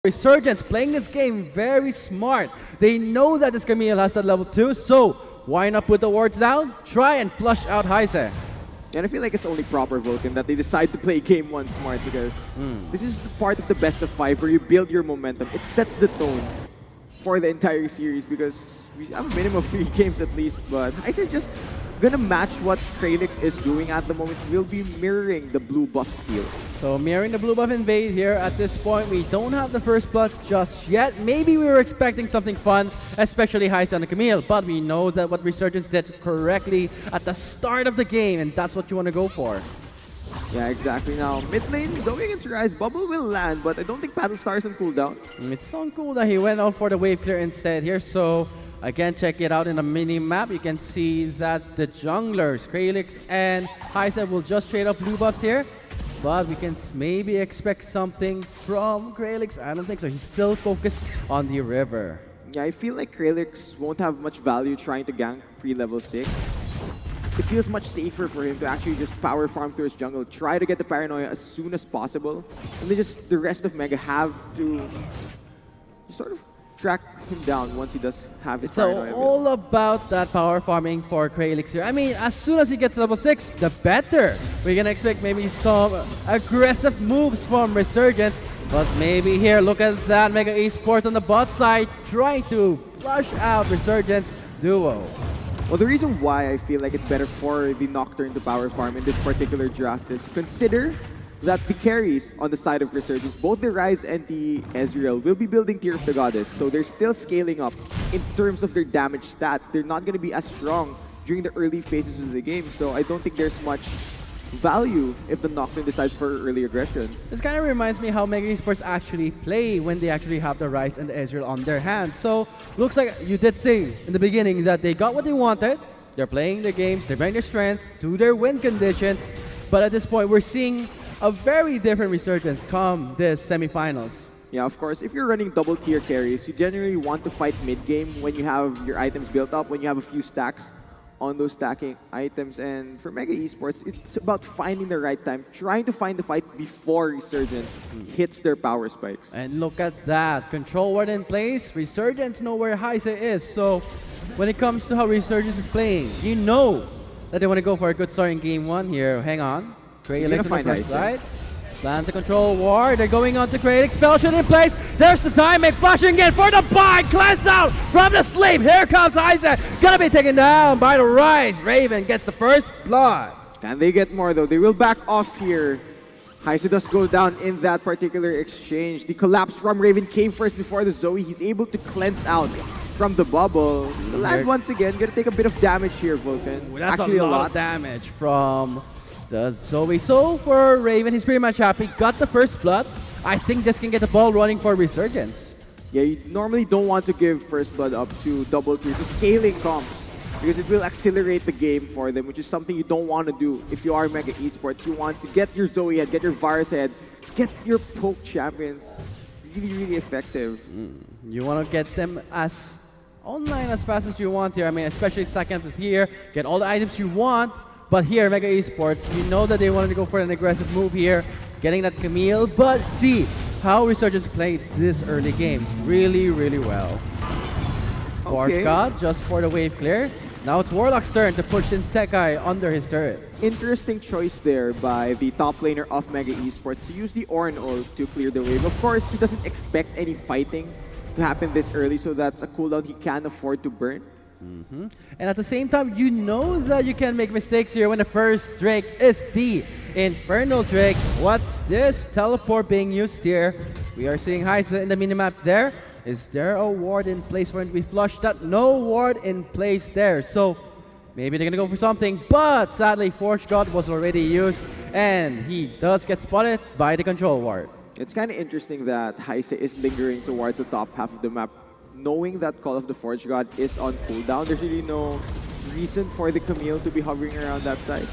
Resurgence playing this game very smart. They know that this Camille has that level 2, so why not put the wards down? Try and flush out Heise. And I feel like it's only proper Vulcan that they decide to play game 1 smart, because this is the part of the best of 5 where you build your momentum. It sets the tone for the entire series, because we have a minimum of 3 games at least, but Heise just gonna match what Kralix is doing at the moment. We'll be mirroring the blue buff steal. So mirroring the blue buff invade here at this point. We don't have the first blood just yet. Maybe we were expecting something fun, especially Heise on the Camille, but we know that what Resurgence did correctly at the start of the game, and that's what you want to go for. Yeah, exactly. Now, mid lane, going against Rise, Bubble will land, but I don't think Battlestar is on cooldown. It's so cool that he went out for the wave clear instead here, so again, check it out in the mini-map. You can see that the junglers, Kralix and Heise, will just trade off blue buffs here. But we can maybe expect something from Kralix. I don't think so. He's still focused on the river. Yeah, I feel like Kralix won't have much value trying to gank pre-level 6. It feels much safer for him to actually just power farm through his jungle, try to get the paranoia as soon as possible, and then just the rest of Mega have to sort of track him down once he does have his paranoia. It's all about that power farming for Kralix here. I mean, as soon as he gets level 6, the better. We're gonna expect maybe some aggressive moves from Resurgence, but maybe here, look at that Mega eSports on the bot side trying to flush out Resurgence duo. Well, the reason why I feel like it's better for the Nocturne to power farm in this particular draft is consider that the carries on the side of Resurgence, both the Rise and the Ezreal, will be building Tear of the Goddess. So they're still scaling up in terms of their damage stats. They're not going to be as strong during the early phases of the game. So I don't think there's much value if the Nocturne decides for early aggression. This kind of reminds me how Mega eSports actually play when they actually have the Rise and the Ezreal on their hands. So looks like you did say in the beginning that they got what they wanted. They're playing the games, they bring their strengths to their win conditions. But at this point, we're seeing a very different Resurgence come this semifinals. Yeah, of course, if you're running double tier carries, you generally want to fight mid-game when you have your items built up, when you have a few stacks on those stacking items. And for Mega eSports, it's about finding the right time, trying to find the fight before Resurgence hits their power spikes. And look at that, control ward in place, Resurgence know where Heise is. So when it comes to how Resurgence is playing, you know that they want to go for a good start in game 1 here. Hang on. Kralix on the first side. Plans to control ward. They're going on to Kralix. Spell shot in place. There's the timing. Flashing in for the bind. Cleanse out from the sleep. Here comes Heise. Gonna be taken down by the Rise. Raven gets the first blood. Can they get more though? They will back off here. Heise does go down in that particular exchange. The collapse from Raven came first before the Zoe. He's able to cleanse out from the bubble. The land once again. Gonna take a bit of damage here, Vulcan. Ooh, that's actually a lot of damage from the Zoe. So for Raven, he's pretty much happy. Got the first blood. I think this can get the ball running for Resurgence. Yeah, you normally don't want to give first blood up to double tier, to scaling comps, because it will accelerate the game for them, which is something you don't want to do if you are Mega eSports. You want to get your Zoe head, get your Varus head, get your poke champions really, really effective. You want to get them as online as fast as you want here. I mean, especially stacking up the tier, get all the items you want. But here, Mega eSports, you know that they wanted to go for an aggressive move here, getting that Camille, but see how Resurgence played this early game. Really, really well. Forge God just for the wave clear. Now it's Warlock's turn to push in Sekai under his turret. Interesting choice there by the top laner of Mega eSports to use the Ornn ult to clear the wave. Of course, he doesn't expect any fighting to happen this early, so that's a cooldown he can afford to burn. And at the same time, you know that you can make mistakes here when the first Drake is the Infernal Drake. What's this? Teleport being used here. We are seeing Heise in the minimap there. Is there a ward in place for him to be flushed out? No ward in place there. So maybe they're going to go for something. But sadly, Forge God was already used. And he does get spotted by the control ward. It's kind of interesting that Heise is lingering towards the top half of the map, knowing that Call of the Forge God is on cooldown. There's really no reason for the Camille to be hovering around that side.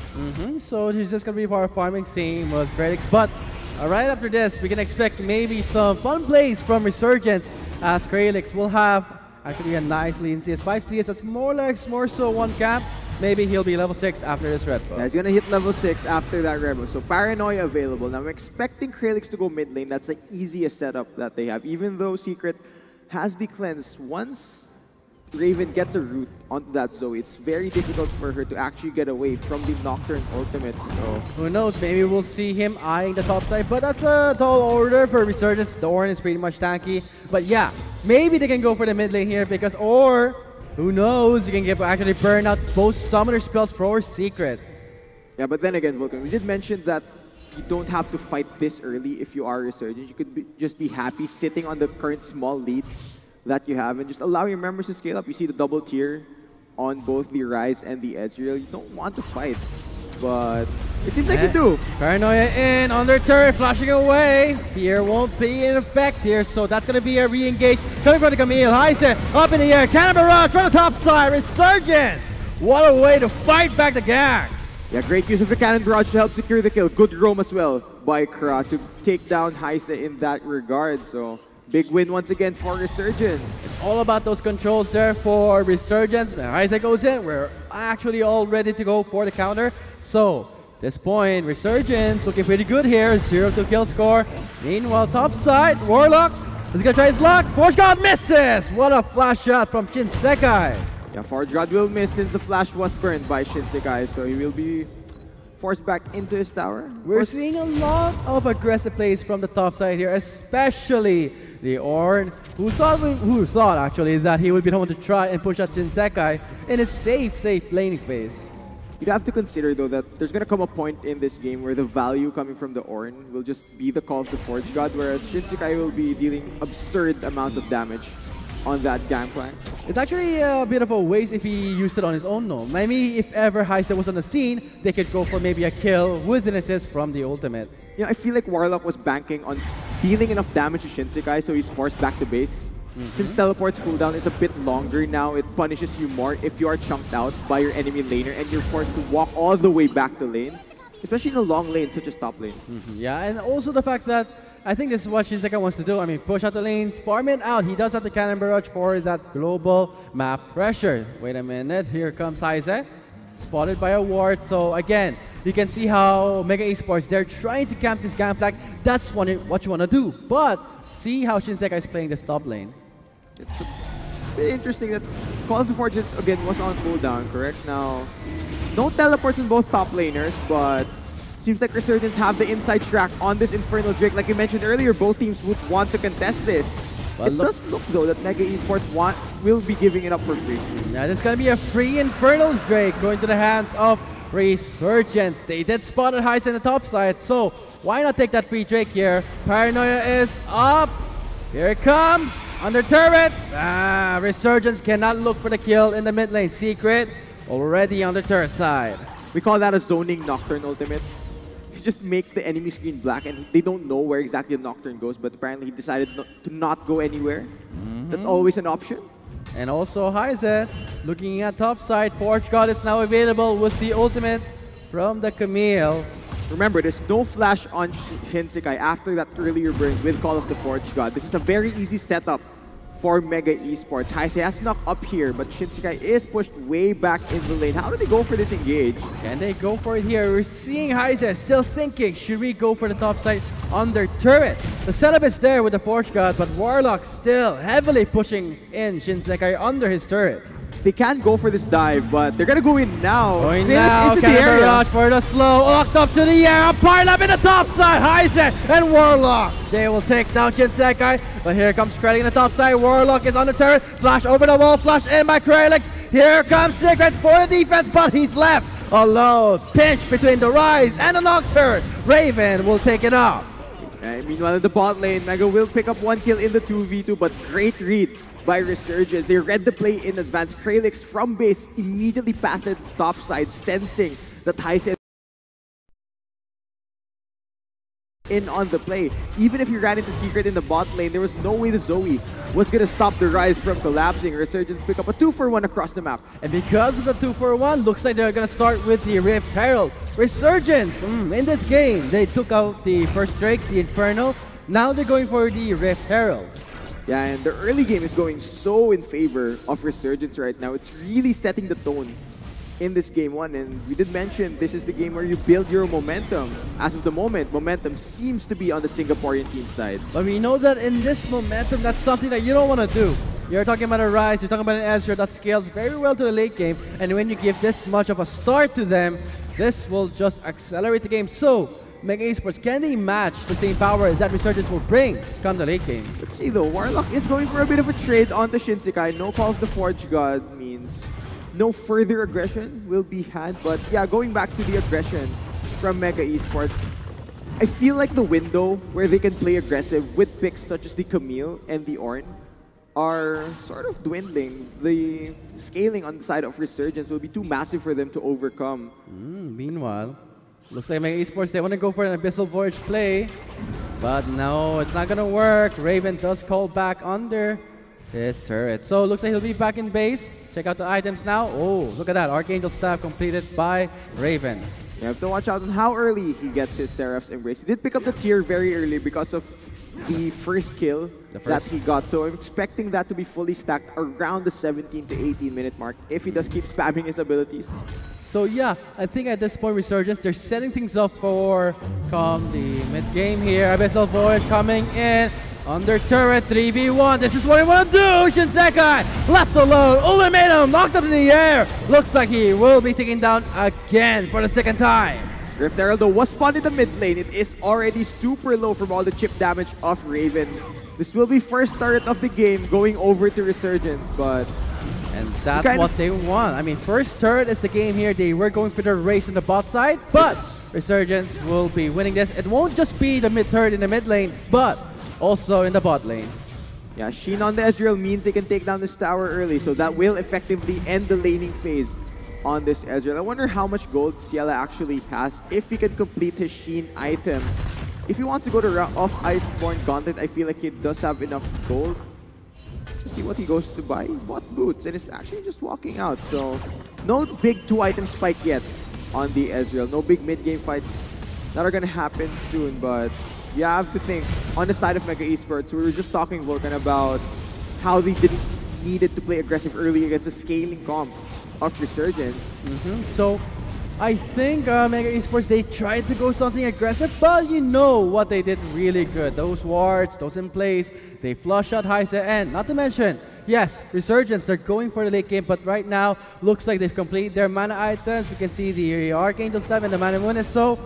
So he's just going to be power farming, same with Kralix. But right after this, we can expect maybe some fun plays from Resurgence, as Kralix will have actually a nice lead in CS5. CS, that's more so one cap. maybe he'll be level 6 after this red buff. Yeah, he's gonna hit level 6 after that red buff. So Paranoia available. Now I'm expecting Kralix to go mid lane. That's the easiest setup that they have. Even though Secret has the cleanse, once Raven gets a root onto that Zoe, it's very difficult for her to actually get away from the Nocturne ultimate. So who knows, maybe we'll see him eyeing the top side, but that's a tall order for Resurgence. The Ornn is pretty much tanky. But yeah, maybe they can go for the mid lane here because, or who knows, you can actually burn out both summoner spells for Secret. yeah, but then again, Vulcan, we did mention that you don't have to fight this early if you are Resurgence. You could just be happy sitting on the current small lead that you have and just allow your members to scale up. You see the double tier on both the Ryze and the Ezreal. You don't want to fight, but it seems like you do. Paranoia in, under turret, flashing away. Fear won't be in effect here, so that's going to be a re-engage. Coming from the Camille, Heise up in the air, Cannon Barrage from the top side, Resurgence! What a way to fight back the gang! Yeah, great use of the Cannon Barrage to help secure the kill. Good roam as well by Kra to take down Heise in that regard, so big win once again for Resurgence. It's all about those controls there for Resurgence. When Heise goes in, we're actually all ready to go for the counter. So, this point, Resurgence looking pretty good here. 0-2 kill score. Meanwhile, top side, Warlock is gonna try his luck. Forge God misses! What a flash shot from Shinsekai. Yeah, Forge God will miss since the flash was burned by Shinsekai, so he will be forced back into his tower. We're seeing a lot of aggressive plays from the top side here, especially the Ornn, who thought actually that he would be the one to try and push out Shinsekai in a safe laning phase. You'd have to consider though that there's gonna come a point in this game where the value coming from the Ornn will just be the call of the Forge God, whereas Shinsekai will be dealing absurd amounts of damage on that gangplank. It's actually a bit of a waste if he used it on his own, no. Maybe if ever Heise was on the scene, they could go for maybe a kill with an assist from the ultimate. Yeah, I feel like Warlock was banking on dealing enough damage to Shinsekai, so he's forced back to base. Since Teleport's cooldown is a bit longer now, it punishes you more if you are chunked out by your enemy laner and you're forced to walk all the way back to lane. Especially in a long lane such as top lane. Yeah, and also the fact that I think this is what Shinsekai wants to do. I mean, push out the lane, farm it out. He does have the Cannon Barrage for that global map pressure. Wait a minute, here comes Heise. Spotted by a ward. So again, you can see how Mega eSports, they're trying to camp this gangplank. That's what you want to do. But see how Shinsekai is playing this top lane. It's a bit interesting that Call of the Forge again was on cooldown, correct? Now, no teleports in both top laners, but seems like Resurgence have the inside track on this Infernal Drake. Like you mentioned earlier, both teams would want to contest this. Well, it does look though that Mega eSports will be giving it up for free. Yeah, this is going to be a free Infernal Drake going to the hands of Resurgence. They did spot at Heise in the top side, so why not take that free Drake here? Paranoia is up. Here it comes. Under turret. Resurgence cannot look for the kill in the mid lane. Secret already on the turret side. We call that a zoning Nocturne ultimate. You just make the enemy screen black and they don't know where exactly the Nocturne goes, but apparently he decided to not go anywhere. That's always an option. And also Heise looking at top side. Forge God is now available with the ultimate from the Camille. Remember, there's no flash on Shinsekai after that earlier burn with Call of the Forge God. This is a very easy setup for Mega eSports. Heise has snuck up here, but Shinsekai is pushed way back in the lane. How do they go for this engage? Can they go for it here? We're seeing Heise still thinking, should we go for the top side under turret? The setup is there with the Forge God, but Warlock still heavily pushing in Shinsekai under his turret. They can go for this dive, but they're gonna go in now. Going now, Cannon Barrage for the slow, locked up to the air, a pile up in the top side, Heise and Warlock. They will take down Shinsekai, but here comes Kralix in the top side. Warlock is on the turret, flash over the wall, flash in by Kralix. Here comes Secret for the defense, but he's left alone. Pinch between the Ryze and the Nocturne. Raven will take it off. Meanwhile, in the bot lane, Mega will pick up one kill in the 2v2, but great read by Resurgence. They read the play in advance. Kralix from base immediately pathed top side, sensing that Heise in on the play. Even if he ran into Secret in the bot lane, there was no way the Zoe was going to stop the Ryze from collapsing. Resurgence pick up a 2-for-1 across the map. And because of the 2-for-1, looks like they're going to start with the Rift Herald. Resurgence, in this game, they took out the first Drake, the Inferno. Now they're going for the Rift Herald. Yeah, and the early game is going so in favor of Resurgence right now. It's really setting the tone in this game one. And we did mention this is the game where you build your momentum. As of the moment, momentum seems to be on the Singaporean team side. But we know that in this momentum, that's something that you don't want to do. You're talking about a Rise, you're talking about an Ezreal that scales very well to the late game, and when you give this much of a start to them, this will just accelerate the game. So, Mega Esports, can they match the same power that Resurgence will bring come the late game? Let's see though, Warlock is going for a bit of a trade on the Shinsekai. No Call of the Forge God means no further aggression will be had, but yeah, going back to the aggression from Mega Esports, I feel like the window where they can play aggressive with picks such as the Camille and the Ornn are sort of dwindling. The scaling on the side of Resurgence will be too massive for them to overcome. Meanwhile, looks like Mega Esports, they want to go for an Abyssal Voyage play. But no, it's not going to work. Raven does call back under his turret. So looks like he'll be back in base. Check out the items now. Oh, look at that. Archangel Staff completed by Raven. You have to watch out on how early he gets his Seraph's Embrace. He did pick up the tier very early because of the first kill that he got. So I'm expecting that to be fully stacked around the 17 to 18 minute mark if he does keep spamming his abilities. So yeah, I think at this point Resurgence, they're setting things up for come the mid-game here. Abyssal Voyage coming in. Under turret, 3v1. This is what I want to do! Shinsekai left alone. Ultimatum knocked up in the air. Looks like he will be taken down again for the second time. Rift Herald though was spawned in the mid lane. It is already super low from all the chip damage of Raven. This will be first turret of the game going over to Resurgence, but... And that's what they want. I mean, first turret is the game here. They were going for the race in the bot side, but Resurgence will be winning this. It won't just be the mid turret in the mid lane, but also in the bot lane. Yeah, Sheen on the Ezreal means they can take down this tower early, so that will effectively end the laning phase on this Ezreal. I wonder how much gold Ciela actually has if he can complete his Sheen item. If he wants to go to off Iceborne Gauntlet, I feel like he does have enough gold. Let's see what he goes to buy. He bought boots and is actually just walking out. So no big 2-item spike yet on the Ezreal. No big mid-game fights that are going to happen soon, but you have to think on the side of Mega Esports, we were just talking, Vulcan, about how they didn't needed to play aggressive early against a scaling comp of Resurgence. So I think Mega Esports, they tried to go something aggressive, but you know what they did really good. Those wards, those in place, they flush out Heise, and not to mention, yes, Resurgence, they're going for the late game, but right now, looks like they've completed their mana items. We can see the Archangel Staff and the Mana Moon, so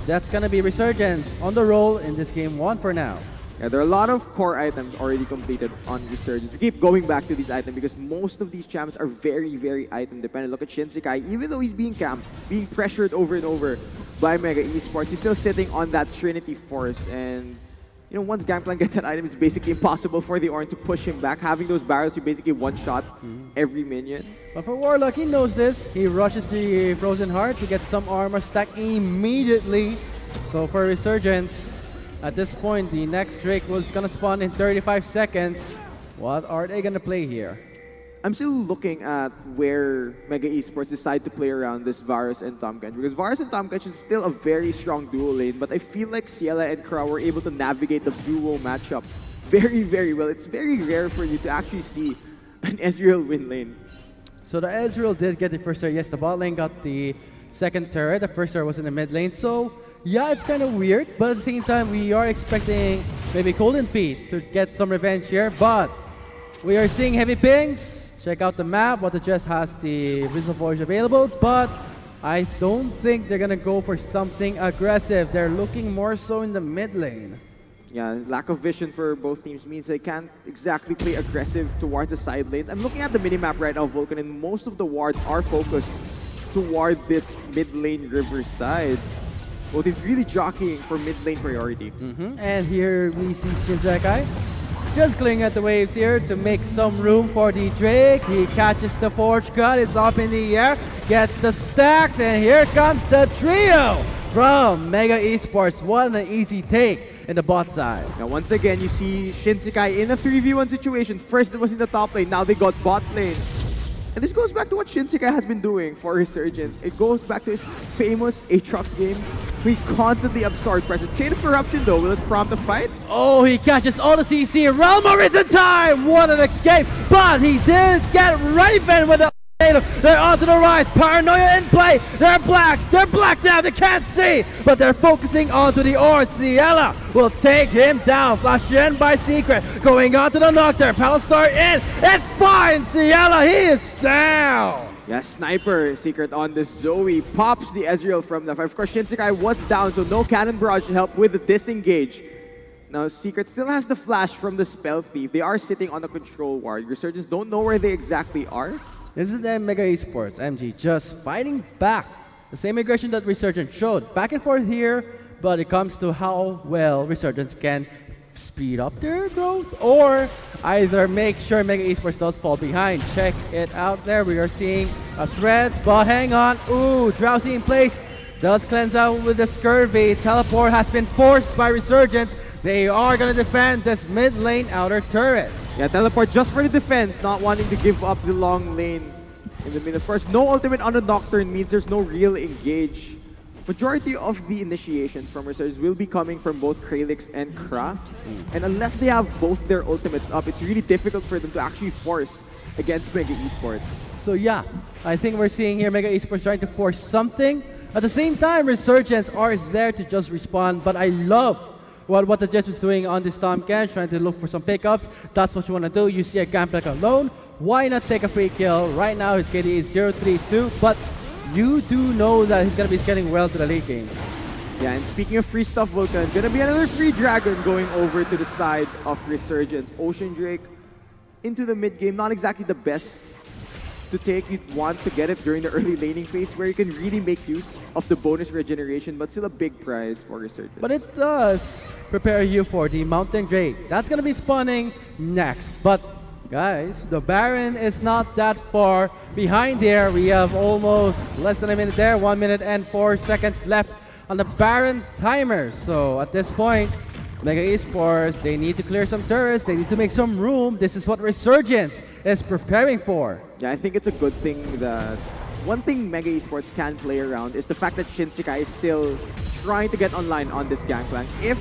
that's gonna be Resurgence on the roll in this game one for now. Yeah, there are a lot of core items already completed on Resurgence. We keep going back to these items because most of these champs are very, very item dependent. Look at Shinsekai, even though he's being camped, being pressured over and over by Mega Esports, he's still sitting on that Trinity Force. And you know, once Gangplank gets that item, it's basically impossible for the Ornn to push him back. Having those barrels, you basically one-shot every minion. But for Warlock, he knows this. He rushes the Frozen Heart to get some armor stack immediately. So for Resurgence, at this point, the next Drake was gonna spawn in 35 seconds. What are they gonna play here? I'm still looking at where Mega Esports decide to play around this Varus and Tahm because Varus and Tahm is still a very strong duo lane, but I feel like Ciela and Crow were able to navigate the duo matchup very, very well. It's very rare for you to actually see an Ezreal win lane. So the Ezreal did get the first turret. Yes, the bot lane got the second turret. The first turret was in the mid lane. So yeah, it's kind of weird, but at the same time, we are expecting maybe Golden Pete to get some revenge here, but we are seeing heavy pings. Check out the map. What it just has the Abyssal Voyage available, but I don't think they're gonna go for something aggressive. They're looking more so in the mid lane. Yeah, lack of vision for both teams means they can't exactly play aggressive towards the side lanes. I'm looking at the minimap right now, Vulcan, and most of the wards are focused toward this mid lane river side. Well, he's really jockeying for mid lane priority. And here we see Shinsekai just clearing at the waves here to make some room for the Drake. He catches the Forge Cut, it's up in the air, gets the stacks, and here comes the trio from Mega Esports. What an easy take in the bot side. Now once again, you see Shinsekai in a 3v1 situation. First it was in the top lane, now they got bot lane. And this goes back to what Shinsekai has been doing for Resurgence. It goes back to his famous Aatrox game. He constantly absorbs pressure. Chain of Corruption though, will it prompt a fight? Oh, he catches all the CC. Realm is in time! What an escape! But he did get Raven with a Look, they're onto the rise. Paranoia in play. They're blacked out. They can't see, but they're focusing onto the orange. Ciela will take him down. Flash in by Secret. Going on to the Nocturne. Palstar in. It finds Ciela. He is down. Yeah, Sniper Secret on the Zoe pops the Ezreal from the 5. Of course, Shinsekai was down, so no Cannon Barrage to help with the disengage. Now, Secret still has the flash from the Spell Thief. They are sitting on the control ward. Resurgence don't know where they exactly are. This is the Mega Esports, MG, just fighting back. The same aggression that Resurgence showed. Back and forth here, but it comes to how well Resurgence can speed up their growth or either make sure Mega Esports does fall behind. Check it out there. We are seeing a threads, but hang on. Ooh, Drowsy in place. Does cleanse out with the Scurvy. Teleport has been forced by Resurgence. They are going to defend this mid lane outer turret. Yeah, Teleport just for the defense, not wanting to give up the long lane in the mid. Of course, no ultimate on the Nocturne means there's no real engage. Majority of the initiations from Resurgence will be coming from both Kralix and Kraft. And unless they have both their ultimates up, it's really difficult for them to actually force against Mega Esports. So yeah, I think we're seeing here Mega Esports trying to force something. At the same time, Resurgence are there to just respond, but I love what the Jets is doing on this Tomcat, trying to look for some pickups. That's what you want to do. You see a Gampleck alone, why not take a free kill? Right now his KD is 0-3-2, but you do know that he's going to be scaling well to the late game. Yeah, and speaking of free stuff, Vulcan, gonna be another free Dragon going over to the side of Resurgence. Ocean Drake into the mid game, not exactly the best to take. You'd want to get it during the early laning phase where you can really make use of the bonus regeneration, but still a big prize for Resurgence. But it does prepare you for the Mountain Drake. That's going to be spawning next. But guys, the Baron is not that far behind there. We have almost less than a minute there, 1 minute and 4 seconds left on the Baron timer. So at this point, Mega Esports, they need to clear some turrets, they need to make some room. This is what Resurgence is preparing for. Yeah, I think it's a good thing that one thing Mega Esports can play around is the fact that Shinsekai is still trying to get online on this Gangplank. If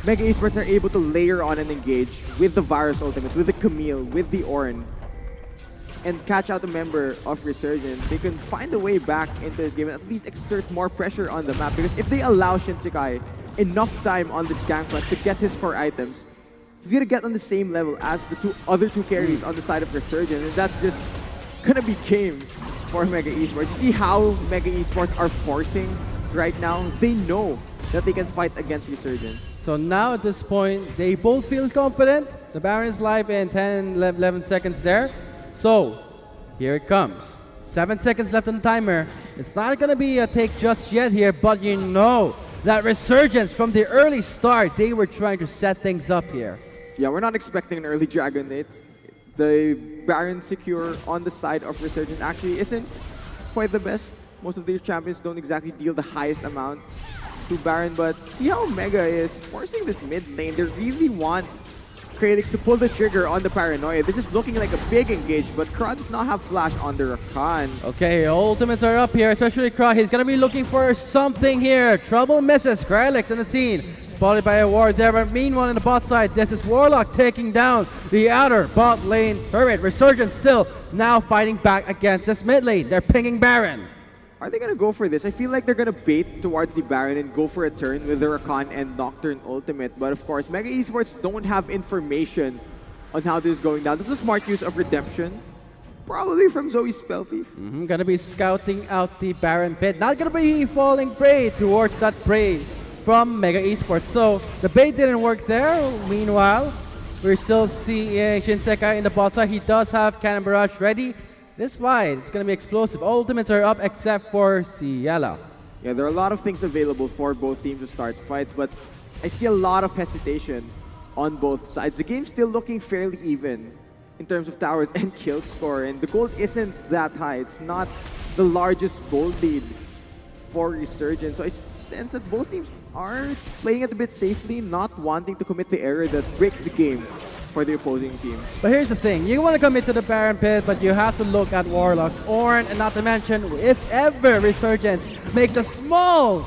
Mega Esports are able to layer on and engage with the Virus Ultimate, with the Camille, with the Ornn, and catch out a member of Resurgence, they can find a way back into this game and at least exert more pressure on the map. Because if they allow Shinsekai enough time on this Gangplank to get his 4 items, he's gonna get on the same level as the other two carries on the side of Resurgence, and that's just gonna be game for Mega Esports. You see how Mega Esports are forcing right now? They know that they can fight against Resurgence. So now at this point, they both feel confident. The Baron is live in 10, 11 seconds there. So here it comes. 7 seconds left on the timer. It's not gonna be a take just yet here, but you know that Resurgence from the early start, they were trying to set things up here. Yeah, we're not expecting an early Dragon Nate. The Baron secure on the side of Resurgence actually isn't quite the best. Most of their champions don't exactly deal the highest amount to Baron, but see how Mega is forcing this mid lane. They really want Kralix to pull the trigger on the Paranoia. This is looking like a big engage, but Kra does not have flash on the Rakan. Okay, ultimates are up here, especially Kra. He's gonna be looking for something here. Trouble misses. Kralix in the scene. Spotted by a ward there, but meanwhile in the bot side, this is Warlock taking down the outer bot lane turret. Resurgence still now fighting back against this mid lane. They're pinging Baron. Are they gonna go for this? I feel like they're gonna bait towards the Baron and go for a turn with the Rakan and Nocturne ultimate. But of course, Mega Esports don't have information on how this is going down. This is a smart use of Redemption. Probably from Zoe's Spell Thief. Gonna be scouting out the Baron pit. Not gonna be falling prey towards that prey from Mega Esports. So the bait didn't work there. Meanwhile, we're still seeing Shinsekai in the bot side. He does have Cannon Barrage ready. This fight, it's going to be explosive. Ultimates are up except for Ciela. Yeah, there are a lot of things available for both teams to start fights, but I see a lot of hesitation on both sides. The game's still looking fairly even in terms of towers and kill score, and the gold isn't that high. It's not the largest gold lead for Resurgence. So I sense that both teams are playing it a bit safely, not wanting to commit the error that breaks the game for the opposing team. But here's the thing, you want to commit to the Baron pit, but you have to look at Warlock's Ornn, and not to mention, if ever Resurgence makes a small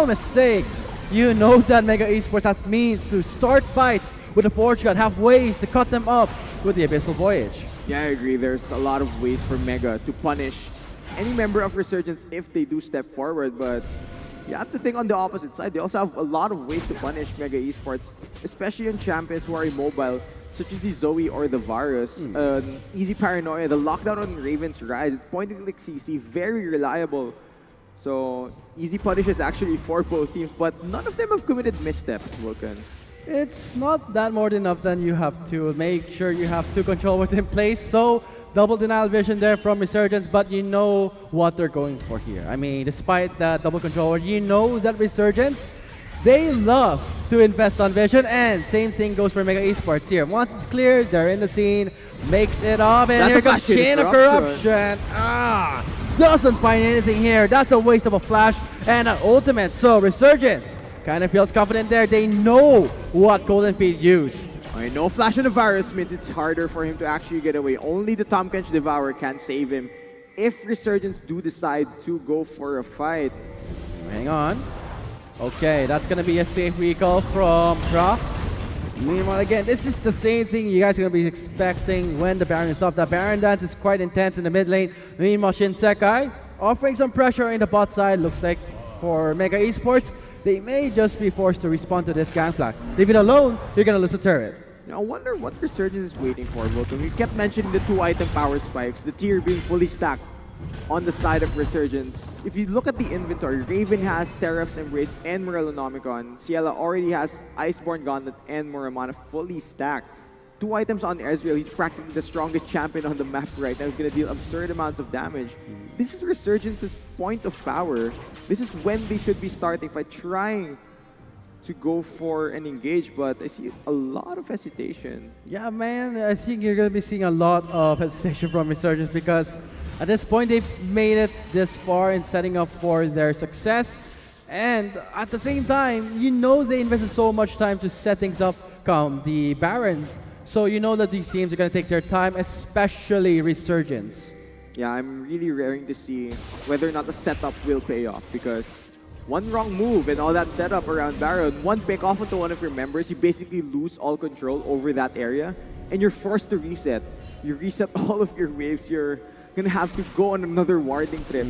mistake, you know that Mega Esports has means to start fights with the Forge God, have ways to cut them up with the Abyssal Voyage. Yeah, I agree. There's a lot of ways for Mega to punish any member of Resurgence if they do step forward, but you have to think on the opposite side. They also have a lot of ways to punish Mega Esports, especially on champions who are immobile, such as the Zoe or the Varus. Easy Paranoia, the lockdown on Raven's Rise, it's point and click CC, very reliable. So easy punishes actually for both teams, but none of them have committed missteps, Vulcan. It's not that more than enough. Then you have to make sure you have two controllers in place. So double denial vision there from Resurgence, but you know what they're going for here. I mean, despite that double controller, you know that Resurgence, they love to invest on vision, and same thing goes for Mega Esports here. Once it's cleared, they're in the scene, makes it up, and here comes Chain of Corruption. Doesn't find anything here. That's a waste of a flash and an ultimate. So Resurgence kind of feels confident there. They know what Golden Feet used. I know Flash and the Virus means it's harder for him to actually get away. Only the Tom Kench Devourer can save him if Resurgence do decide to go for a fight. Hang on. Okay, that's going to be a safe recall from Prof. Meanwhile, again, this is the same thing you guys are going to be expecting when the Baron is up. The Baron dance is quite intense in the mid lane. Meanwhile, Shinsekai offering some pressure in the bot side. Looks like for Mega Esports, they may just be forced to respond to this gangplank. Leave it alone, you're going to lose a turret. Now, I wonder what Resurgence is waiting for, Vulcan. We kept mentioning the 2-item power spikes, the tier being fully stacked on the side of Resurgence. If you look at the inventory, Raven has Seraph's Embrace and Morellonomicon. Ciela already has Iceborne Gauntlet and Muramana fully stacked. 2 items on Ezreal. He's practically the strongest champion on the map right now. He's going to deal absurd amounts of damage. This is Resurgence's point of power. This is when they should be starting by trying to go for an engage, but I see a lot of hesitation. Yeah, man, I think you're going to be seeing a lot of hesitation from Resurgence because at this point, they've made it this far in setting up for their success. And at the same time, you know they invested so much time to set things up come the Barons. So you know that these teams are going to take their time, especially Resurgence. Yeah, I'm really raring to see whether or not the setup will pay off because one wrong move and all that setup around Baron, one pick off onto one of your members, you basically lose all control over that area and you're forced to reset. You reset all of your waves, you're gonna have to go on another warding trip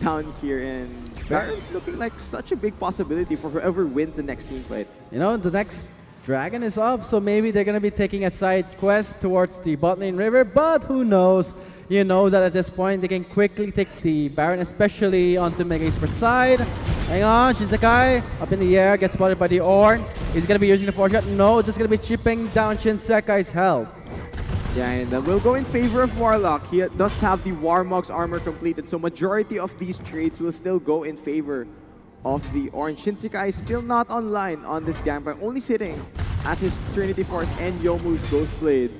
down here, and Baron's looking like such a big possibility for whoever wins the next team fight. You know, the next Dragon is up, so maybe they're gonna be taking a side quest towards the bot lane river, but who knows? You know that at this point they can quickly take the Baron, especially onto Mega Esports side. Hang on, Shinsekai up in the air, gets spotted by the Ornn. He's gonna be using the 4-shot. No, just gonna be chipping down Shinsekai's health. Yeah, and we'll go in favor of Warlock. He does have the Warmog's armor completed, so majority of these trades will still go in favor of the Ornn. Shinsekai is still not online on this gangplank, only sitting at his Trinity Force and Yomu's Ghostblade.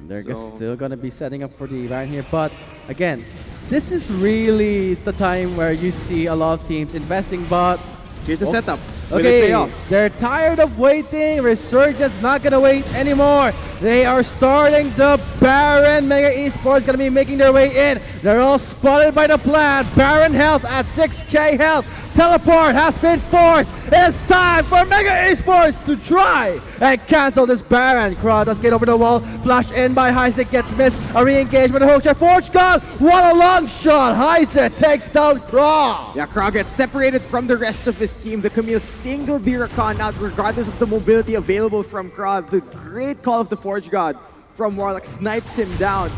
They're still going to be setting up for the Baron here, but again, this is really the time where you see a lot of teams investing, but here's the setup. Okay, they're tired of waiting. Resurgence not gonna wait anymore. They are starting the Baron. Mega Esports gonna be making their way in. They're all spotted by the plan. Baron health at 6k health. Teleport has been forced. It's time for Mega Esports to try and cancel this Baron. Kraw does get over the wall. Flashed in by Heisek, gets missed. A re-engage with the hook shot. Forge God, what a long shot. Heisek takes down Kraw. Yeah, Kraw gets separated from the rest of his team. The Camille singled the Rakan out regardless of the mobility available from Kraw. The great call of the Forge God from Warlock snipes him down.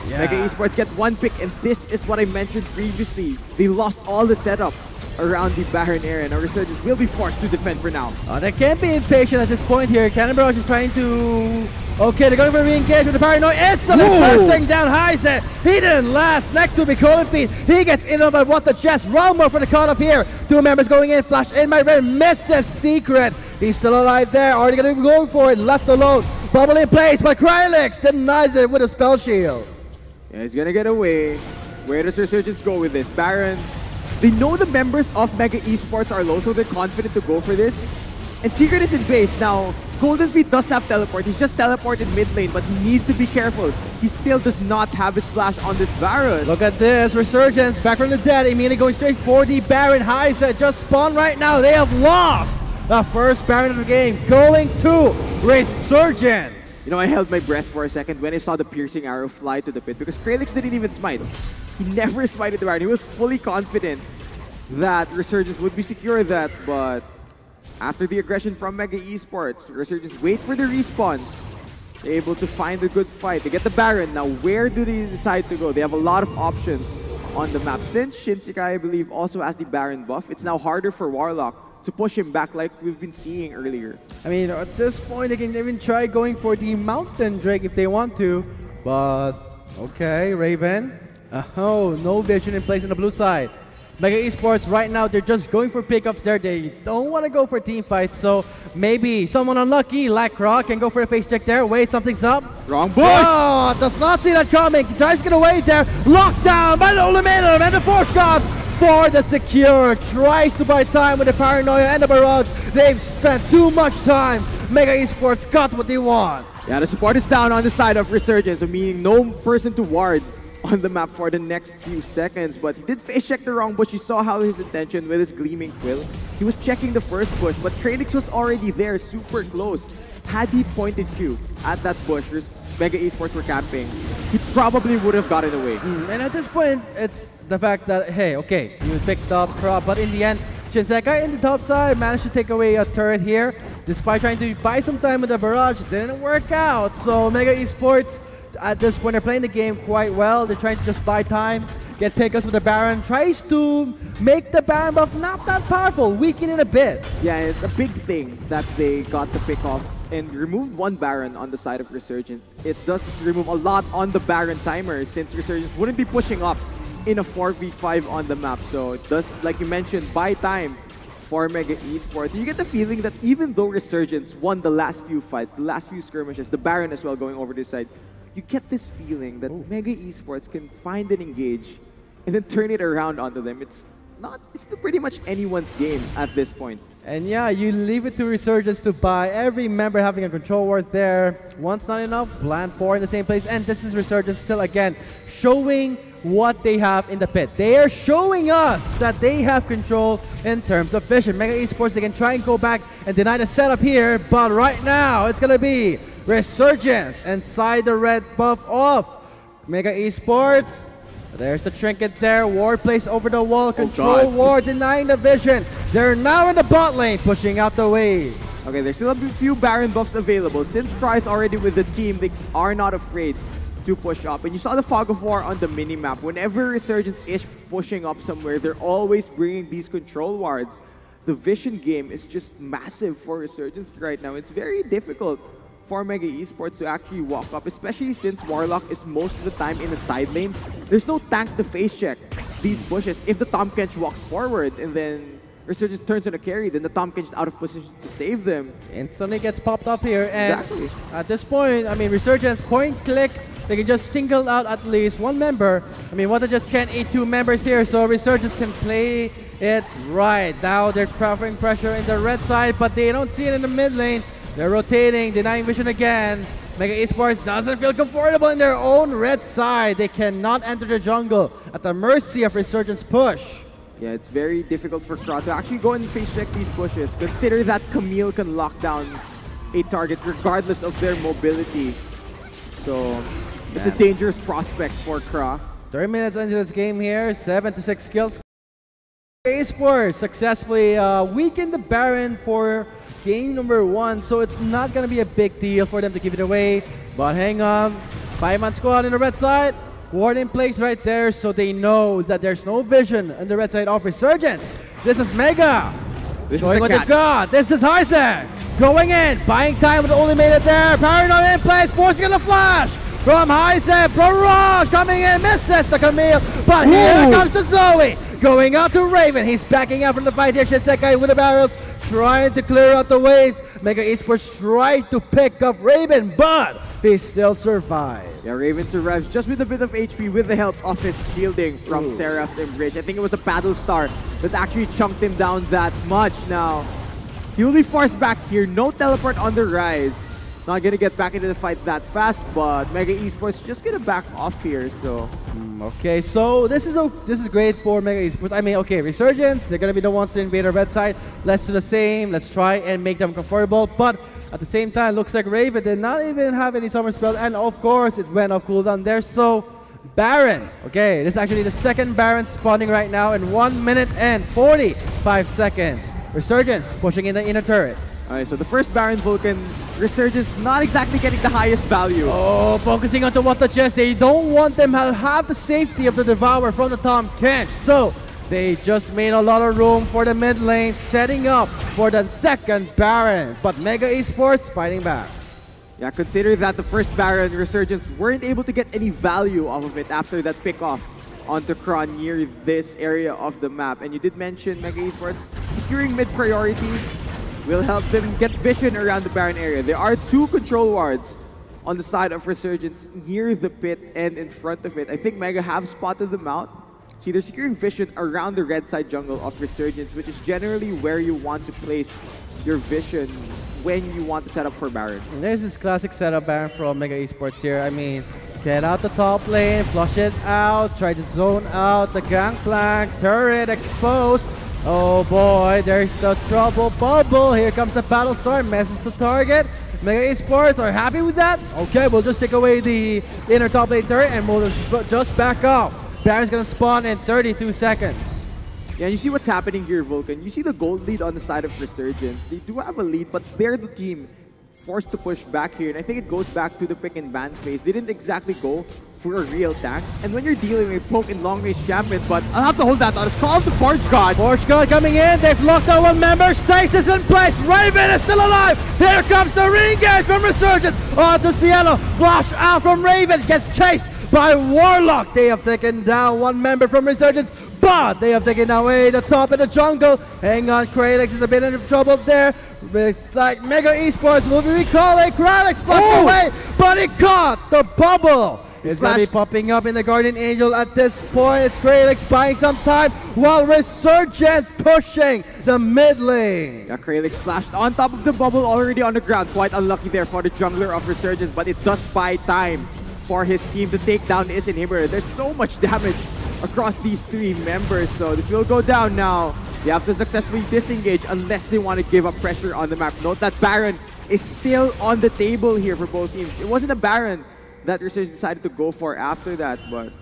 Yeah. Mega Esports get one pick, and this is what I mentioned previously. They lost all the setup around the Baron area. Now Resurgence will be forced to defend for now. They can't be impatient at this point here. Cannon Barrage is trying to... Okay, they're going for a re-engage with the Paranoid. Instantly bursting down Heisek. He didn't last. Next to Golden Feet. He gets in on by what the chest. Romo for the cut up here. 2 members going in. Flash in by Red. Misses Secret. He's still alive there. Already going to be going for it. Left alone. Bubble in place, but Krylix denies it with a spell shield. Yeah, he's going to get away. Where does Resurgence go with this? Baron. They know the members of Mega Esports are low, so they're confident to go for this. And Secret is in base. Now, Golden Feet does have teleport. He's just teleported mid lane, but he needs to be careful. He still does not have his flash on this Varus. Look at this. Resurgence back from the dead. Immediately going straight for the Baron. Heisek just spawned right now. They have lost the first Baron of the game. Going to Resurgence. You know, I held my breath for a second when I saw the piercing arrow fly to the pit because Kralix didn't even smite. He never smited the Baron. He was fully confident that Resurgence would be secure that, but after the aggression from Mega Esports, Resurgence wait for the respawns. They're able to find a good fight. They get the Baron. Now, where do they decide to go? They have a lot of options on the map. Since Shinsekai, I believe, also has the Baron buff, it's now harder for Warlock to push him back like we've been seeing earlier. I mean, at this point, they can even try going for the Mountain Drake if they want to. But, okay, Raven. Oh, no vision in place on the blue side. Mega Esports right now, they're just going for pickups there. They don't want to go for team fights, so maybe someone unlucky like Rock can go for a face check there. Wait, something's up. Wrong bush! Oh, does not see that coming. He tries to get away there. Locked down by the Ultimatum and the Force God for the secure. Tries to buy time with the Paranoia and the Barrage. They've spent too much time. Mega Esports got what they want. Yeah, the support is down on the side of Resurgence, so meaning no person to ward on the map for the next few seconds, but he did face check the wrong bush. You saw how his intention with his Gleaming Quill. He was checking the first bush, but Kralix was already there, super close. Had he pointed Q at that bush, Mega Esports were camping, he probably would have gotten away. And at this point, it's the fact that, hey, okay, he was picked up, but in the end, Shinsekai in the top side managed to take away a turret here. Despite trying to buy some time with the Barrage, didn't work out. So Mega Esports, at this point, they're playing the game quite well. They're trying to just buy time, get pickups with the Baron, tries to make the Baron buff not that powerful, weaken it a bit. Yeah, it's a big thing that they got the pick off and removed one Baron on the side of Resurgence. It does remove a lot on the Baron timer since Resurgence wouldn't be pushing up in a 4v5 on the map. So it does, like you mentioned, buy time for Mega Esports. You get the feeling that even though Resurgence won the last few fights, the last few skirmishes, the Baron as well going over this side, you get this feeling that Mega Esports can find and engage and then turn it around onto them. It's pretty much anyone's game at this point. And yeah, you leave it to Resurgence to buy. Every member having a control ward there. Once not enough, plant 4 in the same place. And this is Resurgence still again showing what they have in the pit. They are showing us that they have control in terms of vision. Mega Esports, they can try and go back and deny the setup here, but right now it's gonna be Resurgence inside the red buff off. Mega Esports, there's the trinket there. Ward placed over the wall. Control ward denying the vision. They're now in the bot lane, pushing out the waves. Okay, there's still a few Baron buffs available. Since Cry is already with the team, they are not afraid to push up. And you saw the Fog of War on the mini-map. Whenever Resurgence is pushing up somewhere, they're always bringing these control wards. The vision game is just massive for Resurgence right now. It's very difficult for Mega Esports to actually walk up, especially since Warlock is most of the time in the side lane. There's no tank to face check these bushes. If the Tahm Kench walks forward and then Resurgence turns on a carry, then the Tahm Kench is out of position to save them. Instantly gets popped up here. And exactly. At this point, I mean, Resurgence point click, they can just single out at least one member. I mean, Wata just can't eat 2 members here, so Resurgence can play it right. Now they're covering pressure in the red side, but they don't see it in the mid lane. They're rotating, denying vision again. Mega Esports doesn't feel comfortable in their own red side. They cannot enter the jungle at the mercy of Resurgence push. Yeah, it's very difficult for Kra to actually go and face check these pushes. Consider that Camille can lock down a target regardless of their mobility. So it's a dangerous prospect for Kra. 30 minutes into this game here, 7 to 6 kills. Esports successfully weakened the Baron for game number 1, so it's not gonna be a big deal for them to give it away. But hang on, 5-man squad in the red side, ward in place right there, so they know that there's no vision on the red side of Resurgence. This is Mega, showing what they've got. This is Isaac, going in, buying time with the ultimate there, Paranoid in place, forcing the flash from Isaac. Barrage coming in, misses the Camille, but here comes the Zoe, going out to Raven. He's backing out from the fight here, Shinsekai with the barrels, trying to clear out the waves. Mega Esports tried to pick up Raven, but he still survived. Yeah, Raven survives just with a bit of HP with the help of his shielding from Seraph's Embrace. I think it was a Battle Star that actually chunked him down that much. Now, he will be forced back here. No teleport on the rise. not gonna get back into the fight that fast, but Mega Esports just gonna back off here. So Okay, so this is great for Mega Esports. I mean, okay, Resurgence, they're gonna be the ones to invade our red side. Let's do the same. Let's try and make them comfortable. But at the same time, looks like Raven did not even have any summer spell, and of course, it went off cooldown there. So Baron. Okay, this is actually the second Baron spawning right now in 1 minute and 45 seconds. Resurgence pushing in the inner turret. Alright, so the first Baron Vulcan, Resurgence not exactly getting the highest value. Oh, focusing onto what the chest. They don't want them to have the safety of the Devourer from the Tom Kench. So they just made a lot of room for the mid lane, setting up for the second Baron. But Mega Esports fighting back. Yeah, consider that the first Baron, Resurgence weren't able to get any value off of it after that pick off onto Kron near this area of the map. And you did mention Mega Esports securing mid priority will help them get vision around the Baron area. There are 2 control wards on the side of Resurgence near the pit and in front of it. I think Mega have spotted them out. See, they're securing vision around the red side jungle of Resurgence, which is generally where you want to place your vision when you want to set up for Baron. And there's this classic setup Baron from Mega Esports here. I mean, get out the top lane, flush it out, try to zone out the gangplank, turret exposed. Oh boy, there's the trouble bubble. Here comes the battle storm, messes the target. Mega Esports are happy with that. Okay, we'll just take away the inner top lane turret and we'll just back off. Baron's gonna spawn in 32 seconds. Yeah, you see what's happening here, Vulcan. You see the gold lead on the side of Resurgence. They do have a lead, but they're the team forced to push back here. And I think it goes back to the pick and ban phase. They didn't exactly go for a real tank. And when you're dealing with poke and long range champions, but I'll have to hold that on. It's called the Forge God. Forge God coming in. They've locked out one member. Stasis in place. Raven is still alive. Here comes the re-engage from Resurgence. Onto Cielo. Flash out from Raven. Gets chased by Warlock. They have taken down one member from Resurgence, but they have taken away the top in the jungle. Hang on, Kralix is a bit in trouble there. It's like Mega Esports will be recalling. Kralix blocked away, but he caught the bubble. It's going to be popping up in the Guardian Angel at this point. It's Kralix buying some time while Resurgence pushing the mid lane. Yeah, Kralix splashed on top of the bubble already on the ground. Quite unlucky there for the jungler of Resurgence, but it does buy time for his team to take down this inhibitor. There's so much damage across these 3 members, so this will go down now. They have to successfully disengage unless they want to give up pressure on the map. Note that Baron is still on the table here for both teams. It wasn't a Baron that Resurgence decided to go for after that, but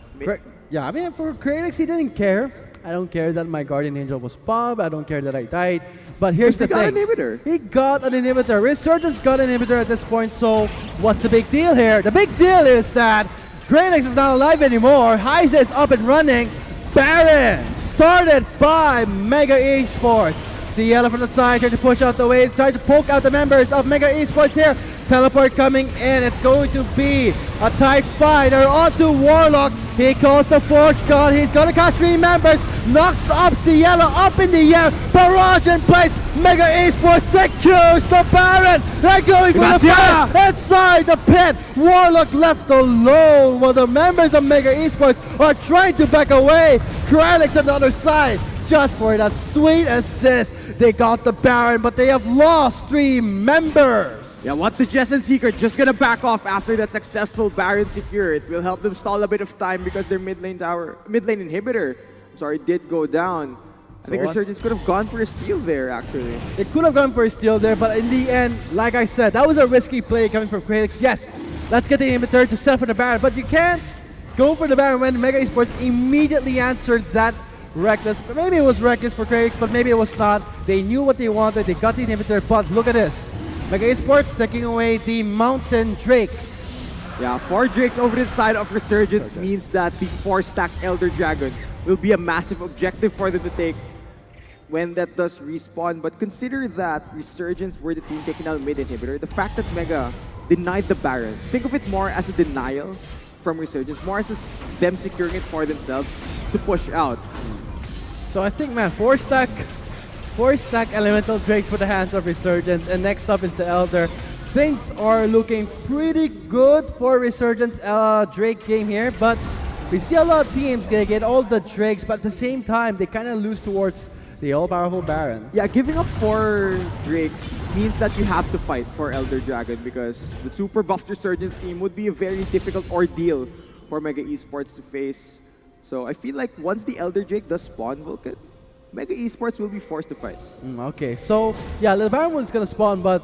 yeah, I mean, for Kralix, he didn't care. I don't care that my Guardian Angel was popped. I don't care that I died. But here's the thing. He got an inhibitor. He got an inhibitor. Resurgence got an inhibitor at this point. So what's the big deal here? The big deal is that Kralix is not alive anymore. Heise is up and running. Baron started by Mega Esports. Cielo from the side, trying to push out the waves, trying to poke out the members of Mega Esports here. Teleport coming in. It's going to be a tight fight. They're onto Warlock. He calls the Forge God. He's going to catch 3 members. Knocks up Cielo up in the air. Barrage in place. Mega Esports secures the Baron. They're going for the fight inside the pit. Warlock left alone while the members of Mega Esports are trying to back away. Kralix on the other side. Just for that sweet assist. They got the Baron, but they have lost 3 members. Yeah, what the Jess and Seeker just gonna back off after that successful Baron secure. It will help them stall a bit of time because their mid lane inhibitor, did go down. I think Resurgence could have gone for a steal there, actually. It could have gone for a steal there, but in the end, like I said, that was a risky play coming from Kralix. Yes, let's get the inhibitor to set for the Baron, but you can't go for the Baron when Mega Esports immediately answered that reckless. Maybe it was reckless for Kralix, but maybe it was not. They knew what they wanted. They got the inhibitor, but look at this. Mega Esports taking away the Mountain Drake. Yeah, 4 Drakes over the side of Resurgence means that the 4-stack Elder Dragon will be a massive objective for them to take when that does respawn. But consider that Resurgence were the team taking out mid inhibitor. The fact that Mega denied the Baron, think of it more as a denial from Resurgence, more as them securing it for themselves to push out. So I think, man, 4-stack Elemental Drakes for the hands of Resurgence, and next up is the Elder. Things are looking pretty good for Resurgence Drake game here, but we see a lot of teams gonna get all the Drakes, but at the same time, they kind of lose towards the all-powerful Baron. Yeah, giving up 4 Drakes means that you have to fight for Elder Dragon because the super buffed Resurgence team would be a very difficult ordeal for Mega Esports to face. So I feel like once the Elder Drake does spawn, Vulcan, Mega Esports will be forced to fight. Okay, so yeah, the Baron was gonna spawn, but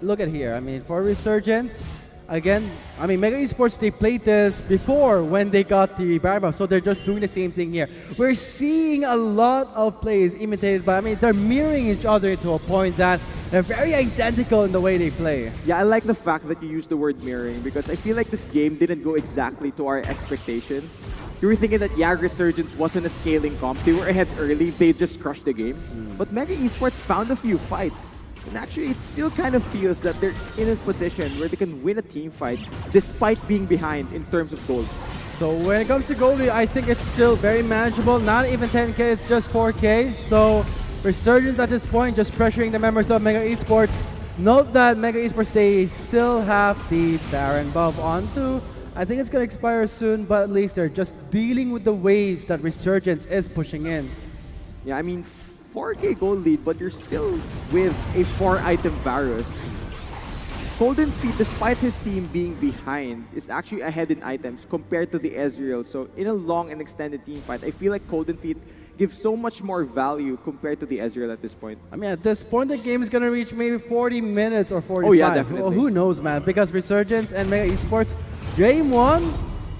look at here. I mean, for Resurgence, again, I mean, Mega Esports, they played this before when they got the Baron buff, so they're just doing the same thing here. We're seeing a lot of plays imitated by, I mean, they're mirroring each other to a point that they're very identical in the way they play. Yeah, I like the fact that you use the word mirroring because I feel like this game didn't go exactly to our expectations. You were thinking that, yeah, Resurgence wasn't a scaling comp. They were ahead early, they just crushed the game. But Mega Esports found a few fights. And actually, it still kind of feels that they're in a position where they can win a team fight despite being behind in terms of gold. So when it comes to gold, I think it's still very manageable. Not even 10k, it's just 4k. So Resurgence at this point, just pressuring the members of Mega Esports. Note that Mega Esports, they still have the Baron buff onto. I think it's going to expire soon, but at least they're just dealing with the waves that Resurgence is pushing in. Yeah, I mean, 4k gold lead, but you're still with a 4-item Varus. Golden Feet, despite his team being behind, is actually ahead in items compared to the Ezreal. So in a long and extended team fight, I feel like Golden Feet gives so much more value compared to the Ezreal at this point. I mean, at this point, the game is going to reach maybe 40 minutes or 45. Oh yeah, definitely. Well, who knows, man? Because Resurgence and Mega Esports, game 1